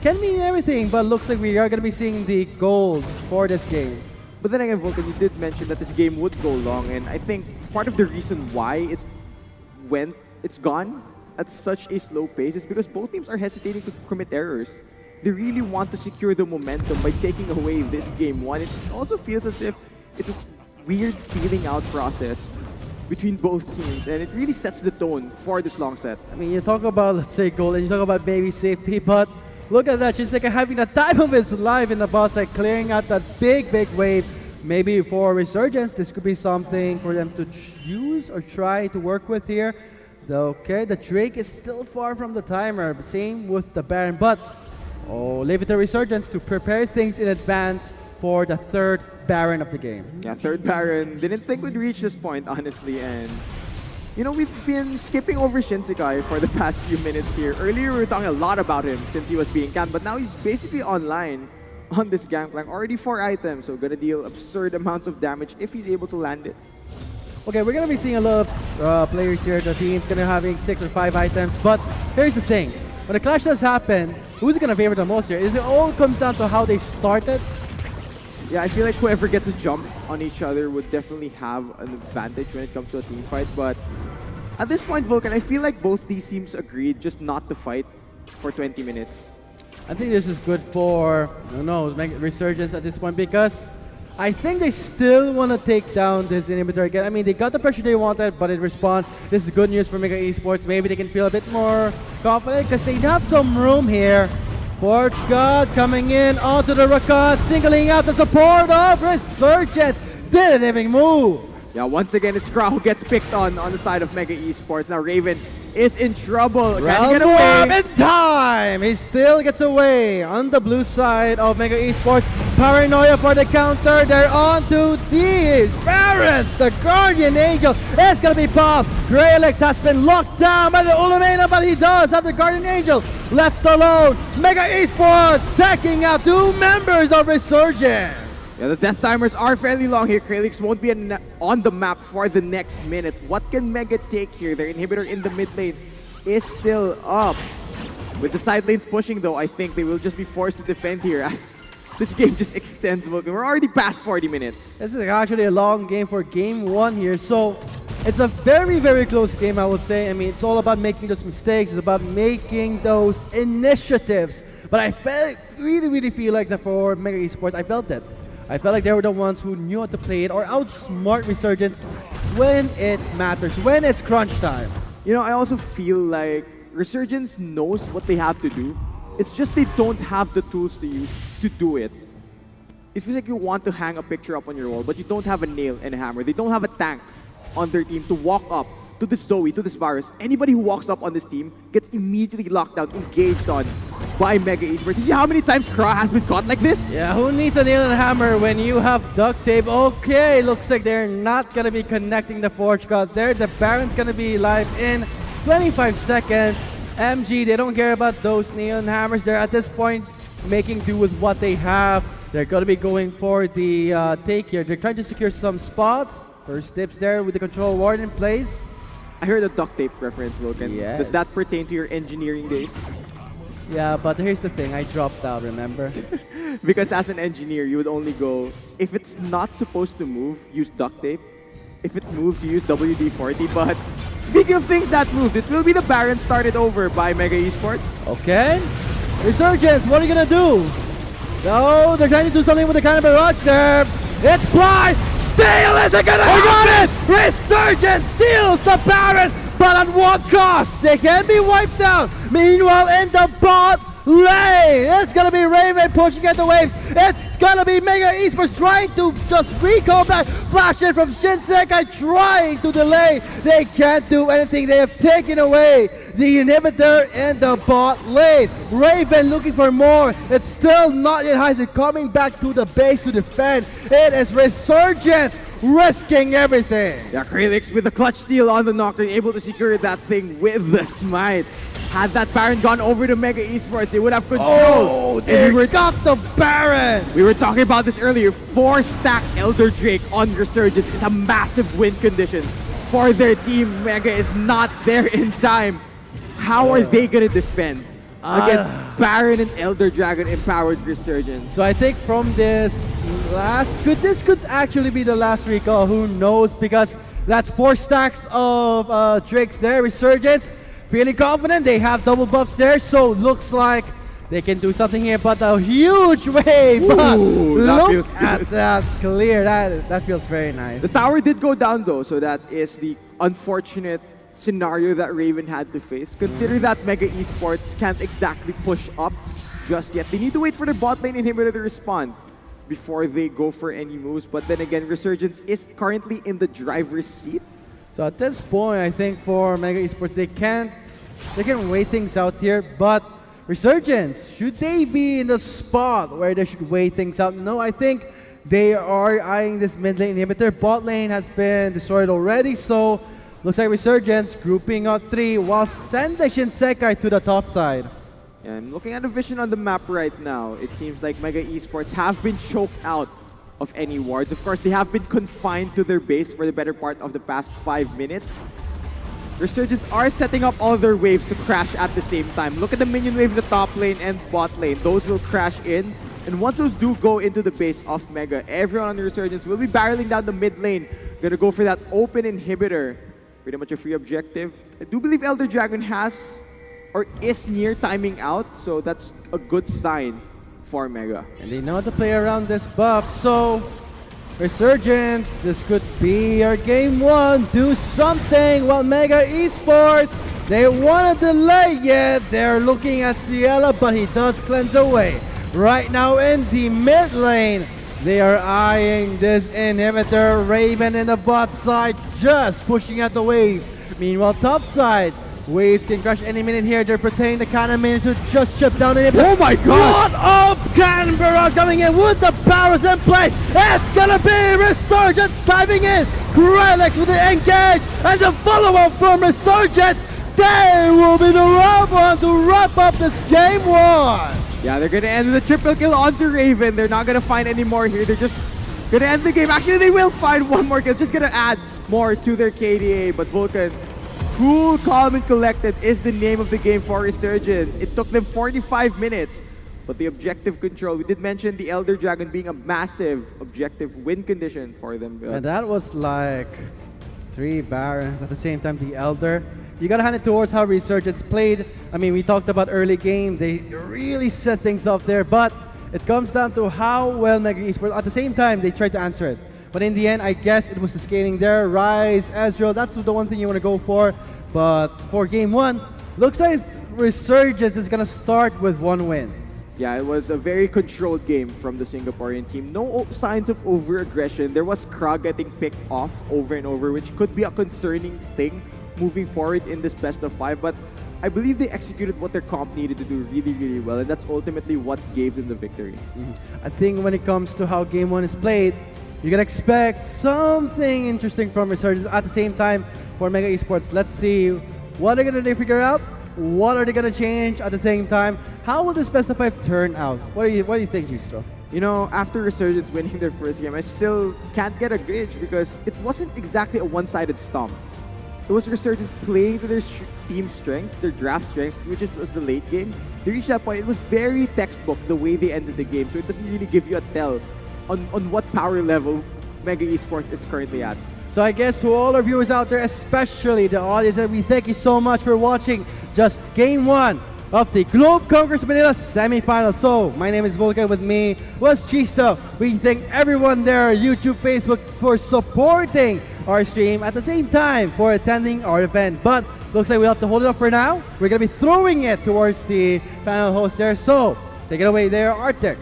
can mean everything, but looks like we are going to be seeing the gold for this game. But then again, Vulcan, you did mention that this game would go long, and I think part of the reason why it's gone at such a slow pace is because both teams are hesitating to commit errors. They really want to secure the momentum by taking away this game 1. It also feels as if it's a weird feeling out process between both teams, and it really sets the tone for this long set. I mean, you talk about, let's say, gold, and you talk about baby safety, but look at that. Shinseki having the time of his life in the bot side, clearing out that big wave. Maybe for Resurgence, this could be something for them to use or try to work with here. Okay, the Drake is still far from the timer. Same with the Baron, but leave it to Resurgence to prepare things in advance for the 3rd Baron of the game. Yeah, 3rd Baron. Didn't think we'd reach this point, honestly, and you know, we've been skipping over Shinsekai for the past few minutes here. Earlier, we were talking a lot about him since he was being camped, but now he's basically online on this Gangplank. Already 4 items, so gonna deal absurd amounts of damage if he's able to land it. Okay, we're gonna be seeing a lot of players here. The team's gonna having 6 or 5 items, but here's the thing. When a clash does happen, who's gonna favor the most here? It all comes down to how they started. Yeah, I feel like whoever gets a jump on each other would definitely have an advantage when it comes to a team fight, but at this point, Vulcan, I feel like both these teams agreed just not to fight for 20 minutes. I think this is good for, who knows, Resurgence at this point, because I think they still want to take down this inhibitor again. I mean, they got the pressure they wanted, but it respawned. This is good news for Mega Esports. Maybe they can feel a bit more confident because they have some room here. Porch God coming in onto the Rakan, singling out the support of Resurgence. Didn't even move. Yeah, once again, it's Grau who gets picked on the side of Mega Esports. Now Raven is in trouble. Can he get away? In time! He still gets away on the blue side of Mega Esports. Paranoia for the counter. They're on to the Varus. The Guardian Angel is going to be popped. Greylex has been locked down by the Ulumena, but he does have the Guardian Angel left alone. Mega Esports taking out 2 members of Resurgence. Yeah, the death timers are fairly long here. Kralix won't be on the map for the next minute. What can Mega take here? Their inhibitor in the mid lane is still up. With the side lanes pushing though, I think they will just be forced to defend here as this game just extends. We're already past 40 minutes. This is actually a long game for game 1 here. So it's a very close game, I would say. I mean, it's all about making those mistakes. It's about making those initiatives. But I really feel like that for Mega Esports, I felt it. I felt like they were the ones who knew how to play it or outsmart Resurgence when it matters, when it's crunch time. You know, I also feel like Resurgence knows what they have to do. It's just they don't have the tools to use to do it. It feels like you want to hang a picture up on your wall, but you don't have a nail and a hammer. They don't have a tank on their team to walk up to this Zoe, to this Varus. Anybody who walks up on this team gets immediately locked down, engaged on. by Mega Esports. You see how many times Kra has been caught like this? Yeah, who needs a nail and hammer when you have duct tape? Okay, looks like they're not gonna be connecting the Forge God there. The Baron's gonna be live in 25 seconds. MG, they don't care about those nail and hammers. They're at this point making do with what they have. They're gonna be going for the take here. They're trying to secure some spots. First tips there with the control ward in place. I heard a duct tape reference, Wilken. Yes. Does that pertain to your engineering days? Yeah, but here's the thing. I dropped out, remember? Because as an engineer, you would only go, if it's not supposed to move, use duct tape. If it moves, you use WD-40. But speaking of things that moved, it will be the Baron started over by Mega Esports. Okay. Resurgence, what are you gonna do? No, they're trying to do something with the kind of barrage there. It's blind! Steal isn't gonna happen! Resurgence steals the Baron, but at what cost? They can be wiped out. Meanwhile, in the bot lane, it's gonna be Raven pushing at the waves. It's gonna be Mega Esports trying to just recall back. Flash in from Shinsekai trying to delay. They can't do anything. They have taken away the inhibitor in the bot lane. Raven looking for more. It's still not yet high. They're coming back to the base to defend. It is Resurgence risking everything. Yeah, Kralix with the clutch steal on the Nocturne, able to secure that thing with the smite. Had that Baron gone over to Mega Esports, they would have control. Oh, they got the Baron! We were talking about this earlier. 4-stack Elder Drake on Resurgence is a massive win condition for their team. Mega is not there in time. How are they gonna defend against Baron and Elder Dragon empowered Resurgence? So I think from this this could actually be the last recall. Who knows? Because that's 4 stacks of Drakes there. Resurgence feeling confident. They have double buffs there, so looks like they can do something here. But a huge wave. But look at that clear. That feels very nice. The tower did go down though, so that is the unfortunate scenario that Raven had to face. Consider that Mega Esports can't exactly push up just yet. They need to wait for the bot lane inhibitor to respond before they go for any moves. But then again, Resurgence is currently in the driver's seat. So at this point, I think for Mega Esports, they can wait things out here. But Resurgence, should they be in the spot where they should wait things out? No, I think they are eyeing this mid lane inhibitor. Bot lane has been destroyed already, so looks like Resurgence grouping out 3 while sending Shinsekai to the top side. And looking at the vision on the map right now, it seems like Mega Esports have been choked out of any wards. Of course, they have been confined to their base for the better part of the past 5 minutes. Resurgence are setting up all their waves to crash at the same time. Look at the minion wave in the top lane and bot lane. Those will crash in. And once those do go into the base of Mega, everyone on the Resurgence will be barreling down the mid lane. Gonna go for that open inhibitor. Pretty much a free objective. I do believe Elder Dragon has or is near timing out, so that's a good sign for Mega. And they know how to play around this buff, so Resurgence, this could be our game 1. Do something while Mega Esports, they want to delay it. They're looking at Ciela, but he does cleanse away. Right now in the mid lane, they are eyeing this inhibitor. Raven in the bot side, just pushing at the waves. Meanwhile, top side, waves can crush any minute here. They're pretending the cannon minute to just chip down the inhibitor. Oh my god! What of cannon barrage coming in with the powers in place. It's gonna be Resurgence diving in. Kralix with the engage and the follow-up from Resurgence. They will be the right one to wrap up this game 1. Yeah, they're gonna end with a triple kill onto Raven. They're not gonna find any more here. They're just gonna end the game. Actually, they will find one more kill. Just gonna add more to their KDA. But Vulcan, cool, calm, and collected is the name of the game for Resurgence. It took them 45 minutes. But the objective control, we did mention the Elder Dragon being a massive objective win condition for them. And that was like 3 Barons at the same time, the Elder. You gotta hand it towards how Resurgence played. I mean, we talked about early game. They really set things up there, but it comes down to how well Mega Esports, at the same time, they tried to answer it. But in the end, I guess it was the scaling there. Rise, Ezreal, that's the one thing you want to go for. But for game 1, looks like Resurgence is gonna start with 1 win. Yeah, it was a very controlled game from the Singaporean team. No signs of over-aggression. There was Kra getting picked off over and over, which could be a concerning thing moving forward in this best of 5. But I believe they executed what their comp needed to do really, really well, and that's ultimately what gave them the victory. I think when it comes to how game one is played, you can expect something interesting from Resurgence. At the same time, for Mega Esports, let's see what they're gonna figure out. What are they gonna change at the same time? How will this best of 5 turn out? What do you think, Gisto? You know, after Resurgence winning their first game, I still can't get a gauge because it wasn't exactly a one-sided stomp. It was Resurgence playing to their team strength, their draft strengths, which was the late game. They reached that point. It was very textbook the way they ended the game, so it doesn't really give you a tell on what power level Mega Esports is currently at. So I guess to all our viewers out there, especially the audience, and we thank you so much for watching just game one of the Globe Conquerors Manila semifinals. So my name is Vulcan, with me was Chisto. We thank everyone there, YouTube, Facebook, for supporting our stream, at the same time for attending our event. But looks like we have to hold it up for now. We're gonna be throwing it towards the panel host there. So take it away there, Arctic.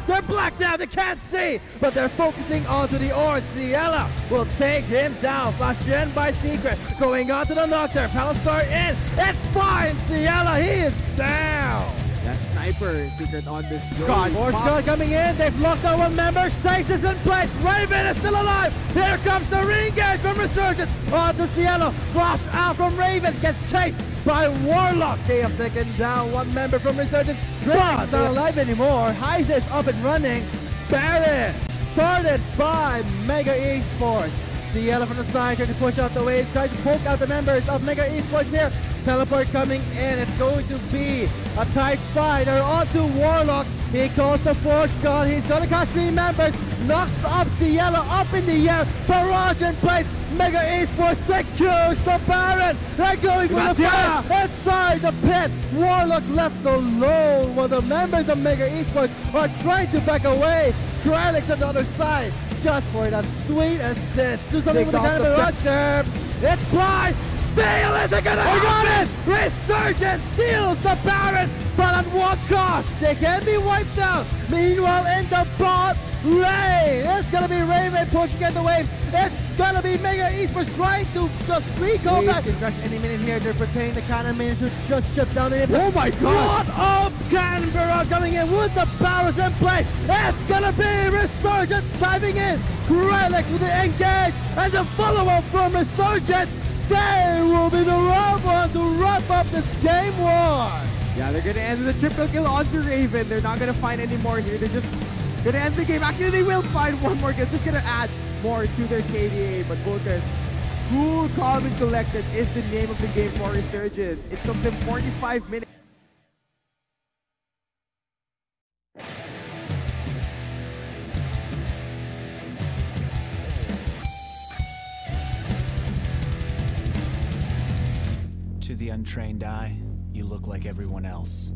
They're black now, they can't see, but they're focusing onto the Ord. Ciela will take him down. Flash in by Secret, going on to the Nocturne. Panel star in, it finds Ciela, he is down. That sniper Secret on this God, more squad coming in, they've locked on one member, Stasis in place, Raven is still alive. Here comes the re-engage from Resurgence, onto Ciela, flash out from Raven, gets chased by Warlock. They have taken down one member from Resurgence. Drake's not alive anymore. Heise is up and running. Baron started by Mega Esports. Ciela from the side trying to push out the wave, trying to poke out the members of Mega Esports here. Teleport coming in. It's going to be a tight fight. They're onto Warlock. He calls the Forge God. He's going to catch 3 members. Knocks up Ciela up in the air. Barrage in place. Mega Esports secures the Baron. They're going for the fight inside the pit. Warlock left alone while the members of Mega Esports are trying to back away. Krylix on the other side just for that sweet assist. Do something with the kind of Barrage there. It's Fly. Steal is it gonna happen? Resurgence steals the Baron, but at what cost? They can be wiped out. Meanwhile, in the bot lane, it's gonna be Raven pushing at the waves. It's gonna be Mega Esports trying to just recall back. Can crash any minute here. They're preparing the cannon main to just chip down in it. Oh my god! Lot of cannon barrage coming in with the powers in place. It's gonna be Resurgence diving in. Krylix with the engage and the follow-up from Resurgence. They will be the round one to wrap up this game one. Yeah, they're gonna end the triple kill onto Raven. They're not gonna find any more here. They're just gonna end the game. Actually, they will find one more kill. Just gonna add more to their KDA. But Vulcan, cool, calm, and collected is the name of the game for Resurgence. It took them 45 minutes. To the untrained eye, you look like everyone else.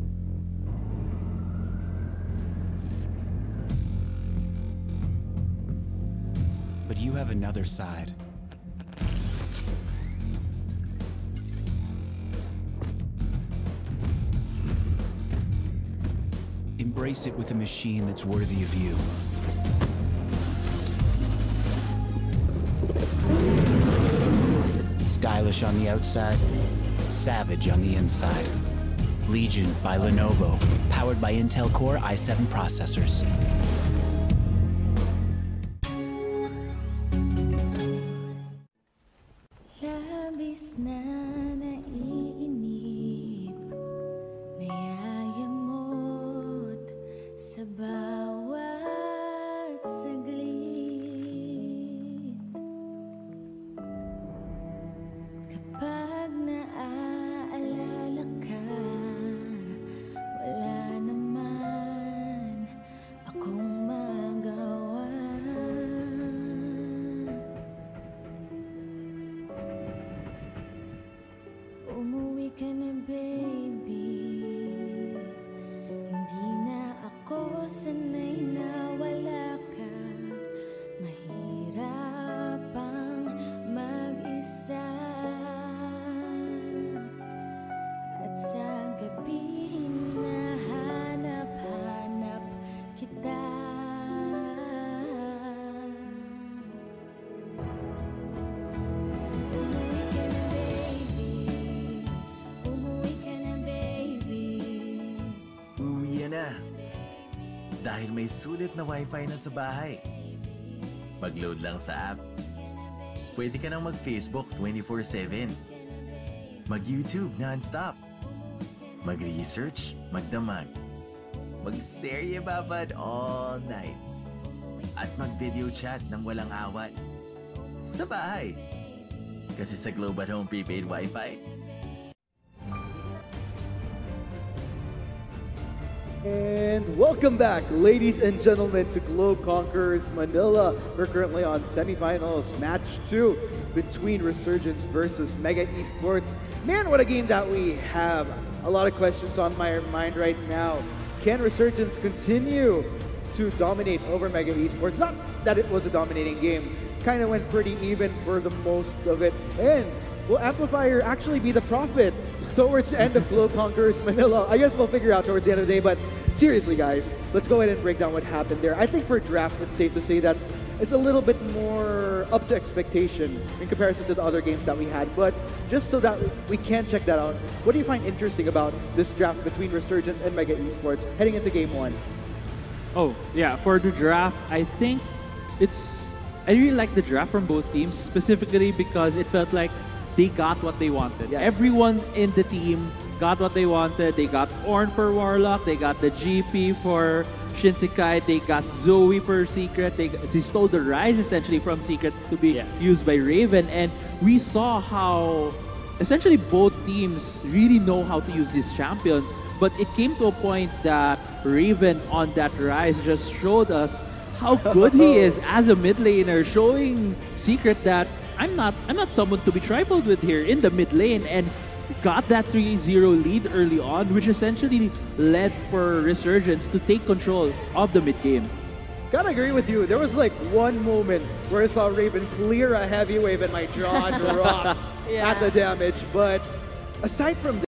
But you have another side. Embrace it with a machine that's worthy of you. Stylish on the outside, savage on the inside. Legion by Lenovo, powered by Intel Core i7 processors. Labis na naiinip, nayayamot sa bawat saglit. Kapag naaalala ka, wala naman akong dahil may sulit na wifi na sa bahay. Mag-load lang sa app. Pwede ka nang mag-Facebook 24/7. Mag-YouTube non-stop. Mag-research, magdamag. Mag-serye babad all night. At mag-video chat ng walang awat. Sa bahay. Kasi sa Globe at Home prepaid Wi-Fi, And welcome back, ladies and gentlemen, to Globe Conquerors Manila. We're currently on semifinals, match 2 between Resurgence versus Mega eSports. Man, what a game that we have. A lot of questions on my mind right now. Can Resurgence continue to dominate over Mega eSports? Not that it was a dominating game. Kind of went pretty even for the most of it. And will Amplifier actually be the prophet towards the end of Globe Conquerors Manila? I guess we'll figure out towards the end of the day, but seriously guys, let's go ahead and break down what happened there. I think for draft, it's safe to say that it's a little bit more up to expectation in comparison to the other games that we had, but just so that we can check that out, what do you find interesting about this draft between Resurgence and Mega eSports heading into game 1? Oh, yeah, for the draft, I think I really like the draft from both teams, specifically because it felt like they got what they wanted. Yes. Everyone in the team got what they wanted. They got Ornn for Warlock, they got the GP for Shinsekai, they got Zoe for Secret, they stole the Rise essentially from Secret to be used by Raven, and we saw how essentially both teams really know how to use these champions, but it came to a point that Raven on that Rise just showed us how good he is as a mid laner, showing Secret that I'm not someone to be trifled with here in the mid lane, and got that 3-0 lead early on, which essentially led for Resurgence to take control of the mid game. Gotta agree with you. There was like one moment where I saw Raven clear a heavy wave and my jaw dropped at the damage, but aside from